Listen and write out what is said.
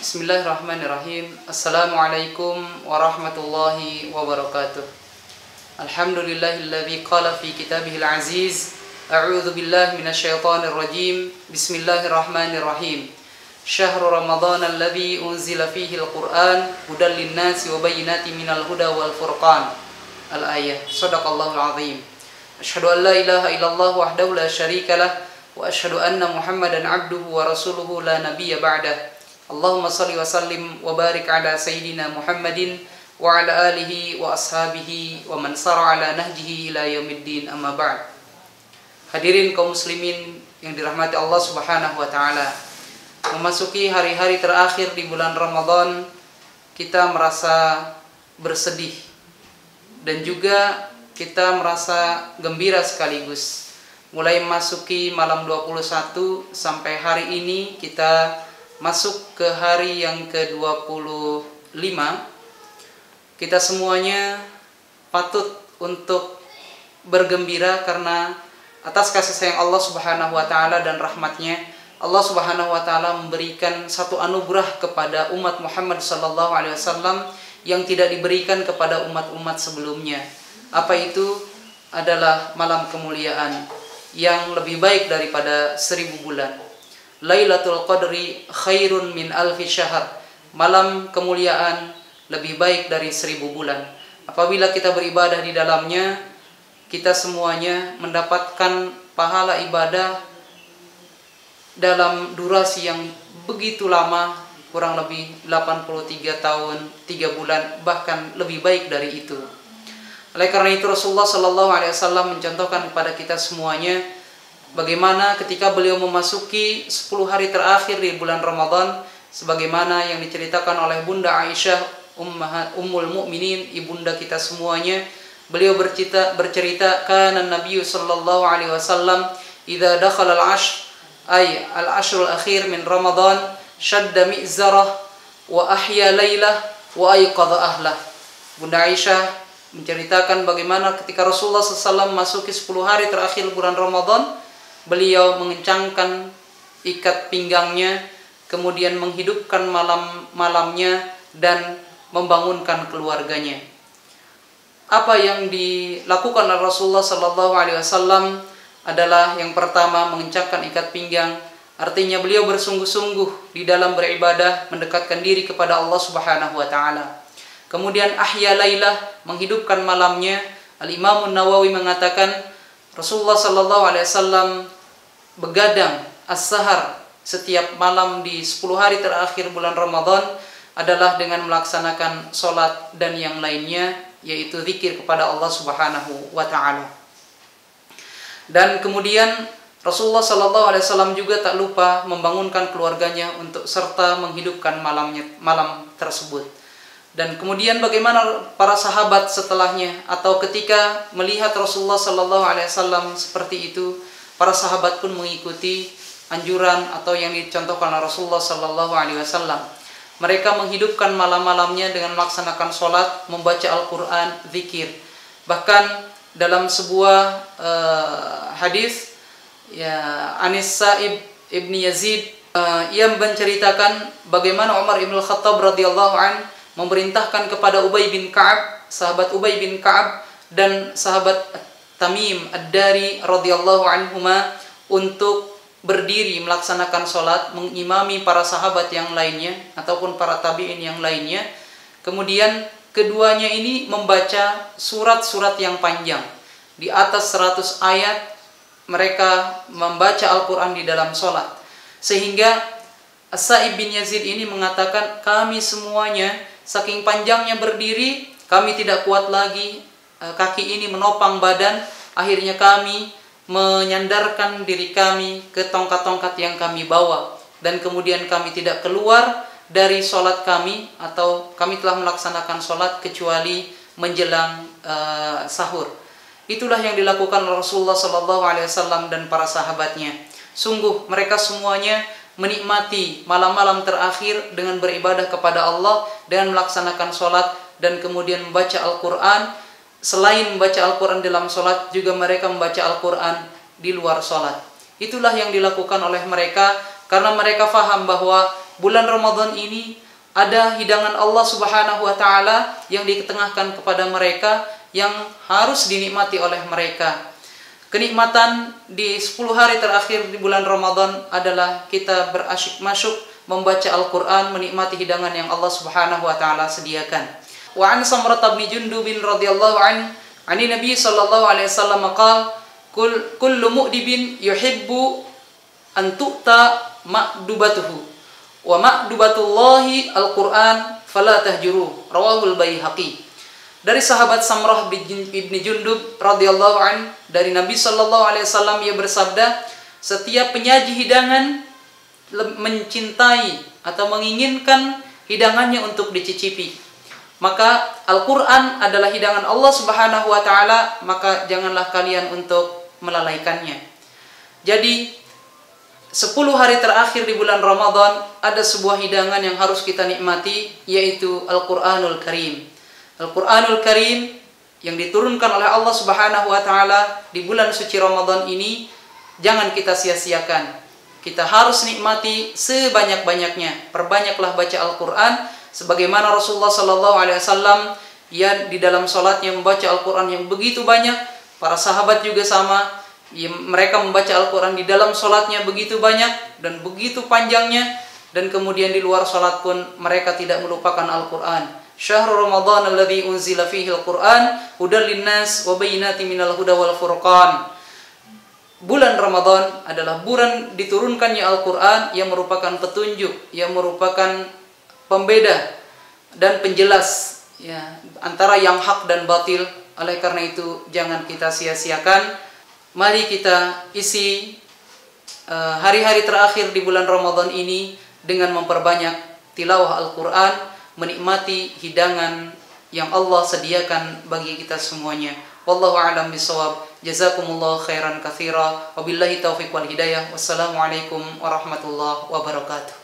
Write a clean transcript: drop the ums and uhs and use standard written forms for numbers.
Bismillahirrahmanirrahim. Assalamualaikum warahmatullahi wabarakatuh. Alhamdulillahilladzi qala fi kitabihil aziz. A'udzu billahi minasyaitonir rajim. Bismillahirrahmanirrahim. Syahrul Ramadan alladzi unzila fihi al-Qur'an hudal lin-nasi wa bayyinatin minal huda wal furqan. Al-ayah. Shadaqallahul azim. Asyhadu an la ilaha illallah wahdahu la syarika lah wa asyhadu anna Muhammadan abduhu wa rasuluhu la nabiyya ba'dah. Allahumma salli wa sallim wa barik ala sayyidina Muhammadin wa ala alihi wa ashabihi wa man sara ala nahjihi ila yaumiddin, amma ba'd. Hadirin kaum muslimin yang dirahmati Allah Subhanahu wa taala. Memasuki hari-hari terakhir di bulan Ramadan, kita merasa bersedih dan juga kita merasa gembira sekaligus. Mulai memasuki malam 21 sampai hari ini kita masuk ke hari yang ke-25, kita semuanya patut untuk bergembira karena atas kasih sayang Allah Subhanahu wa taala dan rahmatnya, Allah Subhanahu wa taala memberikan satu anugerah kepada umat Muhammad sallallahu alaihi wasallam yang tidak diberikan kepada umat-umat sebelumnya. Apa itu? Adalah malam kemuliaan yang lebih baik daripada 1000 bulan. Lailatul Qadri khairun min alfi syahr. Malam kemuliaan lebih baik dari 1000 bulan. Apabila kita beribadah di dalamnya, kita semuanya mendapatkan pahala ibadah dalam durasi yang begitu lama, kurang lebih 83 tahun, 3 bulan, bahkan lebih baik dari itu. Oleh karena itu Rasulullah sallallahu alaihi wasallam mencontohkan kepada kita semuanya bagaimana ketika beliau memasuki 10 hari terakhir di bulan Ramadan, sebagaimana yang diceritakan oleh Bunda Aisyah Ummul Mukminin, ibunda kita semuanya. Beliau bercerita kana Nabi sallallahu alaihi wasallam idza dakhala al-ashr ay al-ashrul akhir min Ramadan shadda mi'zarah wa ahya lailah wa ayqadha ahlah. Bunda Aisyah menceritakan bagaimana ketika Rasulullah SAW memasuki 10 hari terakhir bulan Ramadan, beliau mengencangkan ikat pinggangnya, kemudian menghidupkan malam-malamnya dan membangunkan keluarganya. Apa yang dilakukan oleh Rasulullah sallallahu alaihi wasallam adalah yang pertama mengencangkan ikat pinggang, artinya beliau bersungguh-sungguh di dalam beribadah, mendekatkan diri kepada Allah Subhanahu wa taala. Kemudian ahya lailah, menghidupkan malamnya. Al-Imam Nawawi mengatakan Rasulullah sallallahu alaihi wasallam begadang as-sahar setiap malam di 10 hari terakhir bulan Ramadan adalah dengan melaksanakan salat dan yang lainnya, yaitu zikir kepada Allah Subhanahu wa taala. Dan kemudian Rasulullah sallallahu alaihi wasallam juga tak lupa membangunkan keluarganya untuk serta menghidupkan malam tersebut. Dan kemudian bagaimana para sahabat setelahnya, atau ketika melihat Rasulullah sallallahu alaihi wasallam seperti itu, para sahabat pun mengikuti anjuran atau yang dicontohkan oleh Rasulullah sallallahu alaihi wasallam. Mereka menghidupkan malam-malamnya dengan melaksanakan salat, membaca Al-Qur'an, zikir. Bahkan dalam sebuah hadis ya Anis Sa'ib ibni Yazid, ia menceritakan bagaimana Umar ibn Khattab radhiyallahu anhu memerintahkan kepada Ubay bin Ka'ab, sahabat Ubay bin Ka'ab dan sahabat Tamim Ad-Dari radhiyallahu anhuma untuk berdiri melaksanakan salat, mengimami para sahabat yang lainnya ataupun para tabi'in yang lainnya. Kemudian keduanya ini membaca surat-surat yang panjang. Di atas 100 ayat mereka membaca Al-Qur'an di dalam salat. Sehingga As-Sa'ib bin Yazid ini mengatakan, kami semuanya saking panjangnya berdiri, kami tidak kuat lagi, kaki ini menopang badan. Akhirnya kami menyandarkan diri kami ke tongkat-tongkat yang kami bawa. Dan kemudian kami tidak keluar dari sholat kami, atau kami telah melaksanakan sholat kecuali menjelang sahur. Itulah yang dilakukan Rasulullah SAW dan para sahabatnya. Sungguh mereka semuanya menikmati malam-malam terakhir dengan beribadah kepada Allah, dengan melaksanakan sholat dan kemudian membaca Al-Quran. Selain membaca Al-Quran dalam sholat, juga mereka membaca Al-Quran di luar sholat. Itulah yang dilakukan oleh mereka, karena mereka faham bahwa bulan Ramadan ini ada hidangan Allah Subhanahu wa taala yang diketengahkan kepada mereka yang harus dinikmati oleh mereka. Kenikmatan di 10 hari terakhir di bulan Ramadan adalah kita berasyik masyuk membaca Al-Qur'an, menikmati hidangan yang Allah Subhanahu wa taala sediakan. Wa an Samurah bin Jundub radhiyallahu an Nabi sallallahu alaihi wasallam qala kullu mu'dibin yuhibbu an tu'ta ma'dubatuhu wa ma'dubatullahi Al-Qur'an fala tahjuru, rawahul Baihaqi. Dari sahabat Samurah bin Jundub radhiyallahu an dari Nabi sallallahu alaihi wasallam, ia bersabda, setiap penyaji hidangan mencintai atau menginginkan hidangannya untuk dicicipi. Maka Al-Qur'an adalah hidangan Allah Subhanahu wa taala, maka janganlah kalian untuk melalaikannya. Jadi 10 hari terakhir di bulan Ramadan ada sebuah hidangan yang harus kita nikmati, yaitu Al-Qur'anul Karim. Al-Qur'anul Karim yang diturunkan oleh Allah Subhanahu wa taala di bulan suci Ramadan ini jangan kita sia-siakan. Kita harus nikmati sebanyak-banyaknya. Perbanyaklah baca Al-Qur'an sebagaimana Rasulullah sallallahu alaihi wasallam ia di dalam salatnya membaca Al-Qur'an yang begitu banyak. Para sahabat juga sama, mereka membaca Al-Qur'an di dalam salatnya begitu banyak dan begitu panjangnya, dan kemudian di luar salat pun mereka tidak melupakan Al-Qur'an. Syahrul Ramadan alladzi unzila fihi al-Qur'an hudal linnas wa bayyinatin minal huda wal furqan. Bulan Ramadan adalah bulan diturunkannya Al-Qur'an yang merupakan petunjuk, yang merupakan pembeda dan penjelas ya antara yang hak dan batil. Oleh karena itu jangan kita sia-siakan. Mari kita isi hari-hari terakhir di bulan Ramadan ini dengan memperbanyak tilawah Al-Qur'an, menikmati hidangan yang Allah sediakan bagi kita semuanya. Wallahu a'lam bishawab. Jazakumullah khairan katsira. Wabillahi taufiq wal hidayah. Wassalamualaikum warahmatullahi wabarakatuh.